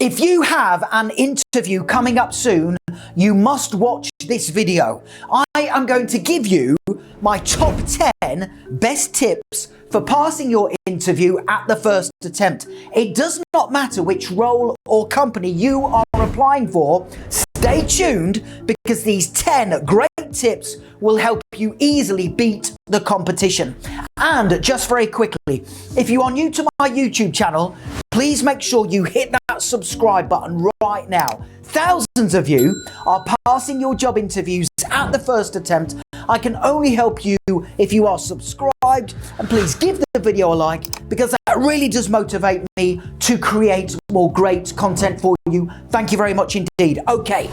If you have an interview coming up soon, you must watch this video. I am going to give you my top 10 best tips for passing your interview at the first attempt. It does not matter which role or company you are applying for. Stay tuned because these 10 great tips will help you easily beat the competition. And just very quickly, if you are new to my YouTube channel, please make sure you hit that subscribe button right now. Thousands of you are passing your job interviews at the first attempt. I can only help you if you are subscribed, and please give the video a like because that really does motivate me to create more great content for you. Thank you very much indeed. Okay,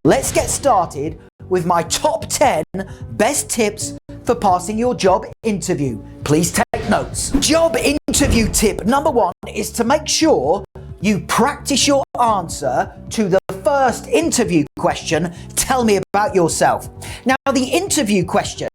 let's get started with my top 10 best tips for passing your job interview. Please take notes. Job interview tip number 1 is to make sure you practice your answer to the first interview question, tell me about yourself. Now, the interview question,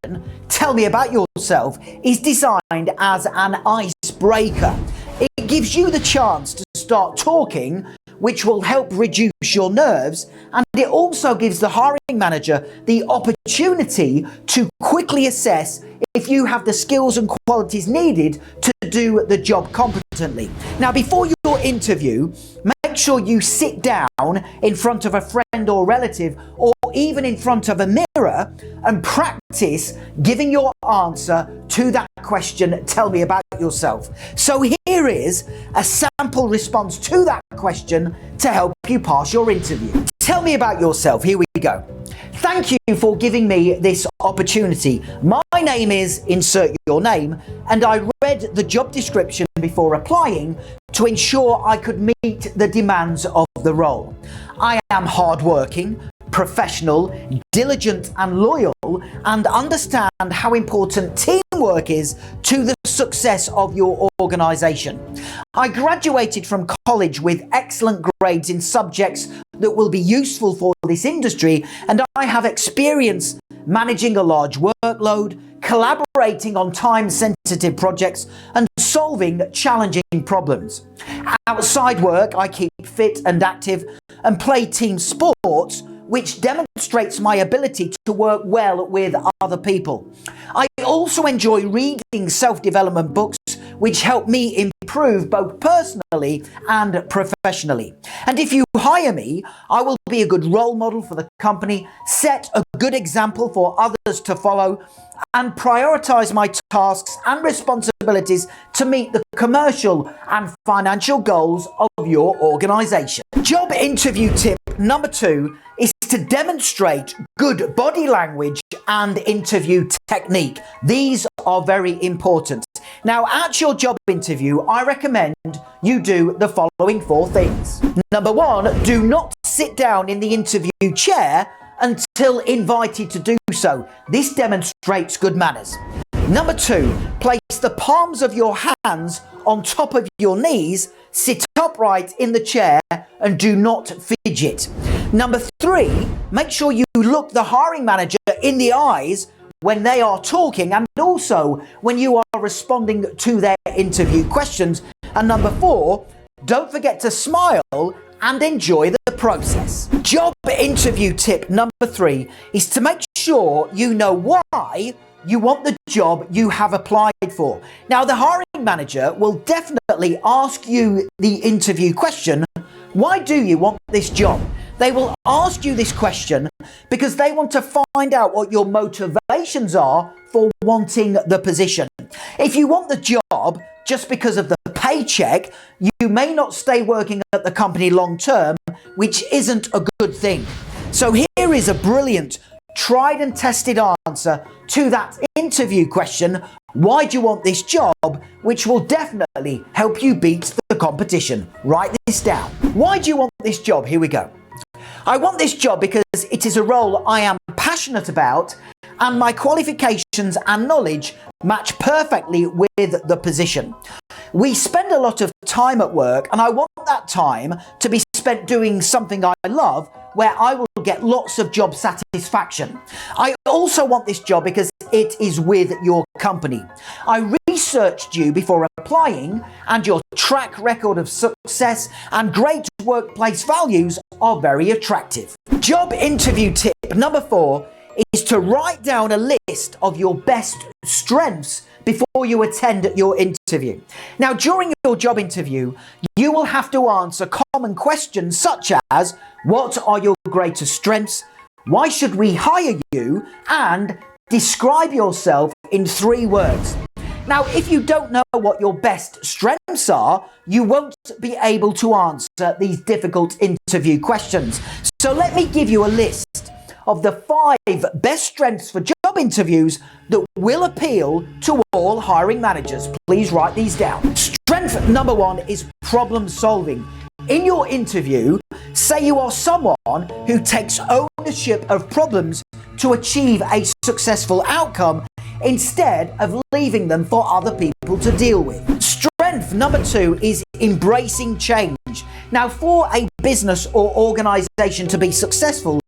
tell me about yourself, is designed as an icebreaker. It gives you the chance to start talking, which will help reduce your nerves, and it also gives the hiring manager the opportunity to quickly assess if you have the skills and qualities needed to do the job competently. Now, before your interview, make sure you sit down in front of a friend or relative, or even in front of a mirror, and practice giving your answer to that question, tell me about yourself. So here is a sample response to that question to help you pass your interview. Tell me about yourself. Here we go. Thank you for giving me this opportunity. My name is, insert your name, and I read the job description before applying to ensure I could meet the demands of the role. I am hardworking, professional, diligent and loyal, and understand how important teamwork is to the success of your organization. I graduated from college with excellent grades in subjects that will be useful for this industry, and I have experience managing a large workload, collaborating on time-sensitive projects, and solving challenging problems. Outside work, I keep fit and active and play team sports, which demonstrates my ability to work well with other people. I also enjoy reading self-development books, which help me improve both personally and professionally. And if you hire me, I will be a good role model for the company, set a good example for others to follow, and prioritize my tasks and responsibilities to meet the commercial and financial goals of your organization. Job interview tip number 2 is to demonstrate good body language and interview technique. These are very important. Now, at your job interview, I recommend you do the following 4 things. Number 1, do not sit down in the interview chair until invited to do so. This demonstrates good manners. Number 2, place the palms of your hands on top of your knees, sit upright in the chair, and do not fidget. Number 3, make sure you look the hiring manager in the eyes when they are talking and also when you are responding to their interview questions. And number 4, don't forget to smile and enjoy the process. Job interview tip number 3 is to make sure you know why you want the job you have applied for. Now, the hiring manager will definitely ask you the interview question, why do you want this job? They will ask you this question because they want to find out what your motivations are for wanting the position. If you want the job just because of the paycheck, you may not stay working at the company long term, which isn't a good thing. So here is a brilliant, tried and tested answer to that interview question, why do you want this job, which will definitely help you beat the competition. Write this down. Why do you want this job? Here we go. I want this job because it is a role I am passionate about and my qualifications and knowledge match perfectly with the position. We spend a lot of time at work and I want that time to be spent doing something I love where I will get lots of job satisfaction. I also want this job because it is with your company. I researched you before applying and your track record of success and great workplace values are very attractive. Job interview tip number 4 is to write down a list of your best strengths before you attend your interview. Now, during your job interview, you will have to answer common questions such as, what are your greatest strengths? Why should we hire you? And describe yourself in 3 words. Now, if you don't know what your best strengths are, you won't be able to answer these difficult interview questions. So let me give you a list of the 5 best strengths for job interviews that will appeal to all hiring managers. Please write these down. Strength number 1 is problem solving. In your interview, say you are someone who takes ownership of problems to achieve a successful outcome instead of leaving them for other people to deal with. Strength number 2 is embracing change. Now, for a business or organization to be successful,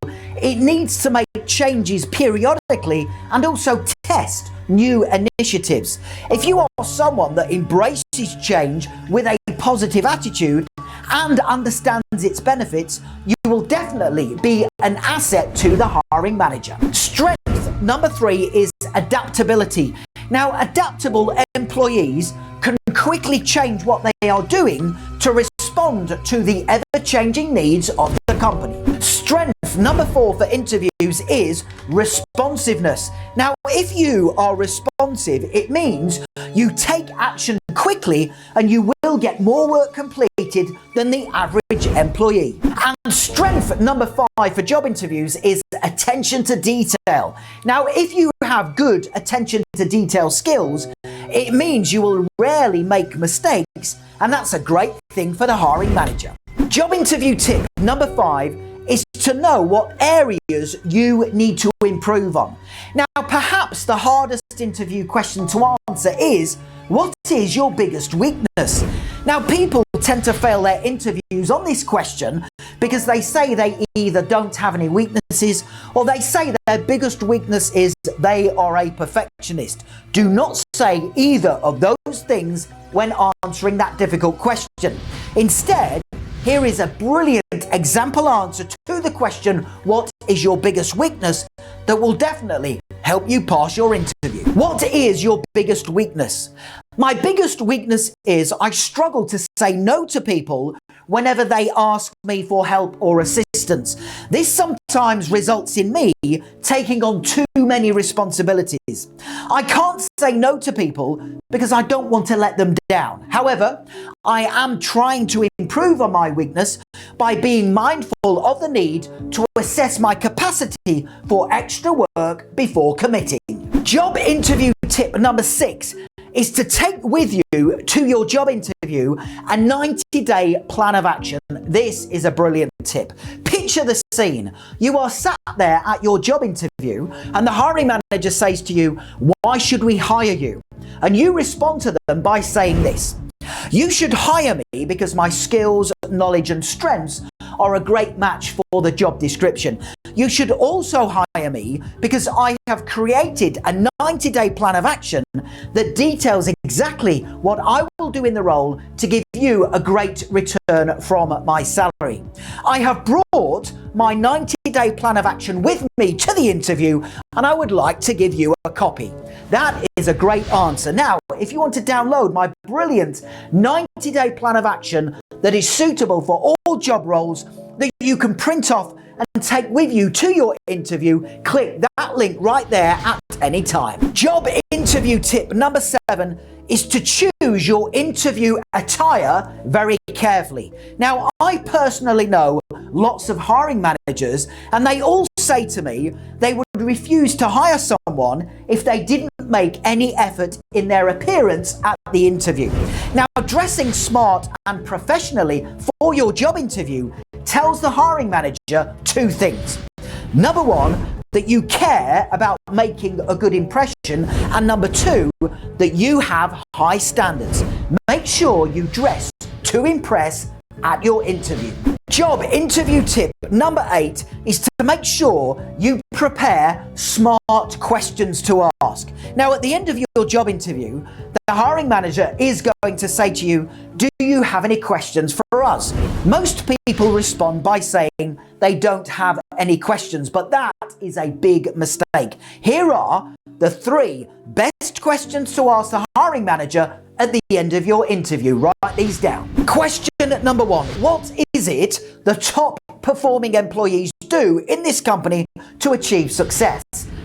it needs to make changes periodically and also test new initiatives. If you are someone that embraces change with a positive attitude and understands its benefits, you will definitely be an asset to the hiring manager. Strength number 3 is adaptability. Now, adaptable employees can quickly change what they are doing to respond to the ever-changing needs of the company. Strength number 4 for interviews is responsiveness. Now, if you are responsive, it means you take action quickly and you will get more work completed than the average employee. And strength number 5 for job interviews is attention to detail. Now, if you have good attention to detail skills, it means you will rarely make mistakes, and that's a great thing for the hiring manager. Job interview tip number 5 is to know what areas you need to improve on. Now, perhaps the hardest interview question to answer is, what is your biggest weakness? Now, people tend to fail their interviews on this question because they say they either don't have any weaknesses or they say their biggest weakness is they are a perfectionist. Do not say either of those things when answering that difficult question. Instead, here is a brilliant example answer to the question, what is your biggest weakness, that will definitely help you pass your interview. What is your biggest weakness? My biggest weakness is I struggle to say no to people whenever they ask me for help or assistance. This sometimes results in me taking on too many responsibilities. I can't say no to people because I don't want to let them down. However, I am trying to improve on my weakness by being mindful of the need to assess my capacity for extra work before committing. Job interview tip number 6 is to take with you to your job interview a 90-day plan of action. This is a brilliant tip. Picture the scene. You are sat there at your job interview and the hiring manager says to you, why should we hire you? And you respond to them by saying this: you should hire me because my skills, knowledge and strengths are a great match for the job description. You should also hire me because I have created a 90-day plan of action that details exactly what I will do in the role to give you a great return from my salary. I have brought my 90-day plan of action with me to the interview and I would like to give you a copy. That is a great answer. Now, if you want to download my brilliant 90-day plan of action that is suitable for all job roles that you can print off and take with you to your interview, click that link right there at any time. Job interview tip number 7 is to choose your interview attire very carefully. Now, I personally know lots of hiring managers and they all say to me they would refuse to hire someone if they didn't make any effort in their appearance at the interview. Now, dressing smart and professionally for your job interview tells the hiring manager 2 things. Number 1, that you care about making a good impression, and number 2, that you have high standards. Make sure you dress to impress at your interview. Job interview tip number 8 is to make sure you prepare smart questions to ask. Now, at the end of your job interview, the hiring manager is going to say to you, do you have any questions for us? Most people respond by saying they don't have any questions, but that is a big mistake. Here are the 3 best questions to ask the hiring manager at the end of your interview. Write these down. Question number 1. What is it the top performing employees do in this company to achieve success?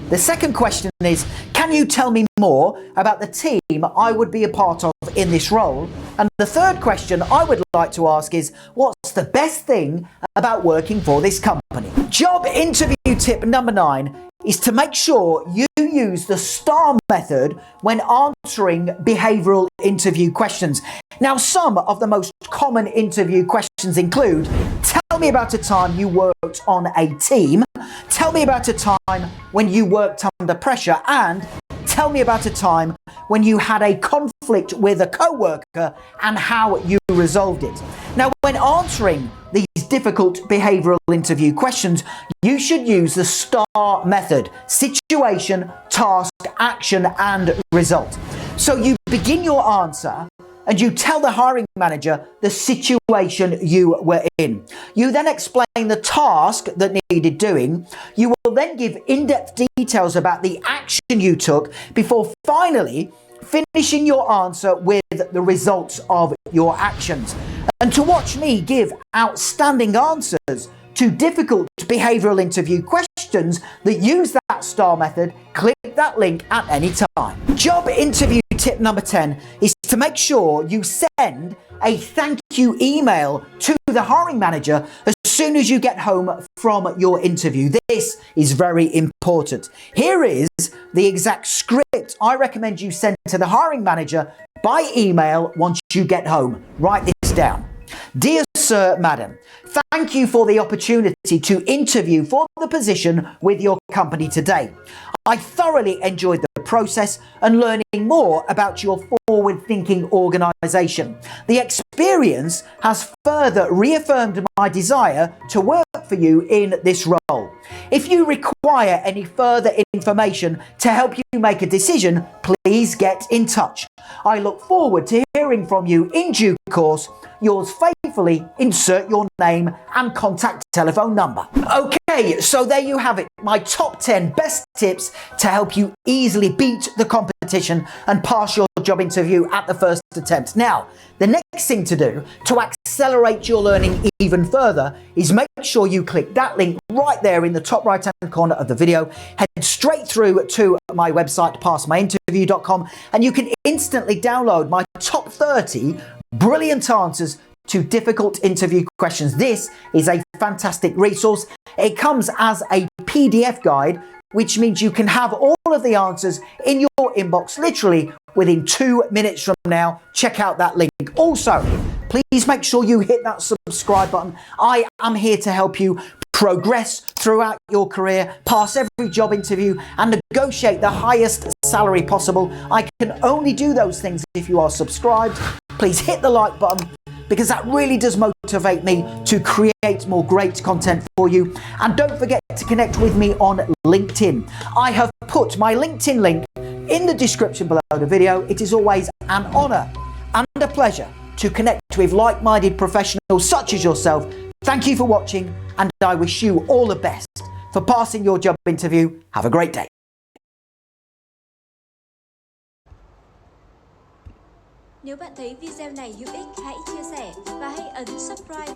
The second question is, can you tell me more about the team I would be a part of in this role? And the third question I would like to ask is, what's the best thing about working for this company? Job interview tip number 9 is to make sure you use the STAR method when answering behavioral interview questions. Now, some of the most common interview questions include, tell me about a time you worked on a team, tell me about a time when you worked under pressure, and tell me about a time when you had a conflict with a co-worker and how you resolved it. Now, when answering these difficult behavioral interview questions, you should use the STAR method: situation, task, action, and result. So you begin your answer and you tell the hiring manager the situation you were in. You then explain the task that needed doing. You will then give in-depth details about the action you took before finally finishing your answer with the results of your actions. And to watch me give outstanding answers to difficult behavioral interview questions that use that STAR method, click that link at any time. Job interview tip number 10 is to make sure you send a thank you email to the hiring manager as soon as you get home from your interview. This is very important. Here is the exact script I recommend you send to the hiring manager by email once you get home. Write this down. Dear Sir, Madam, thank you for the opportunity to interview for the position with your company today. I thoroughly enjoyed the process and learning more about your forward-thinking organisation. The experience has further reaffirmed my desire to work for you in this role. If you require any further information to help you make a decision, please get in touch. I look forward to hearing from you in due course. Yours faithfully, insert your name and contact telephone number. Okay, so there you have it, my top 10 best tips to help you easily beat the competition and pass your job interview at the first attempt. Now, the next thing to do to accelerate your learning even further is make sure you click that link right there in the top right hand corner of the video. Head straight through to my website, passmyinterview.com, and you can instantly download my top 30 brilliant answers to difficult interview questions. This is a fantastic resource. It comes as a PDF guide, which means you can have all of the answers in your inbox literally within 2 minutes from now. Check out that link. Also, please make sure you hit that subscribe button. I am here to help you progress throughout your career, pass every job interview, and negotiate the highest salary possible. I can only do those things if you are subscribed. Please hit the like button, because that really does motivate me to create more great content for you. And don't forget to connect with me on LinkedIn. I have put my LinkedIn link in the description below the video. It is always an honour and a pleasure to connect with like-minded professionals such as yourself. Thank you for watching, and I wish you all the best for passing your job interview. Have a great day. Nếu bạn thấy video này hữu ích, hãy chia sẻ và hãy ấn subscribe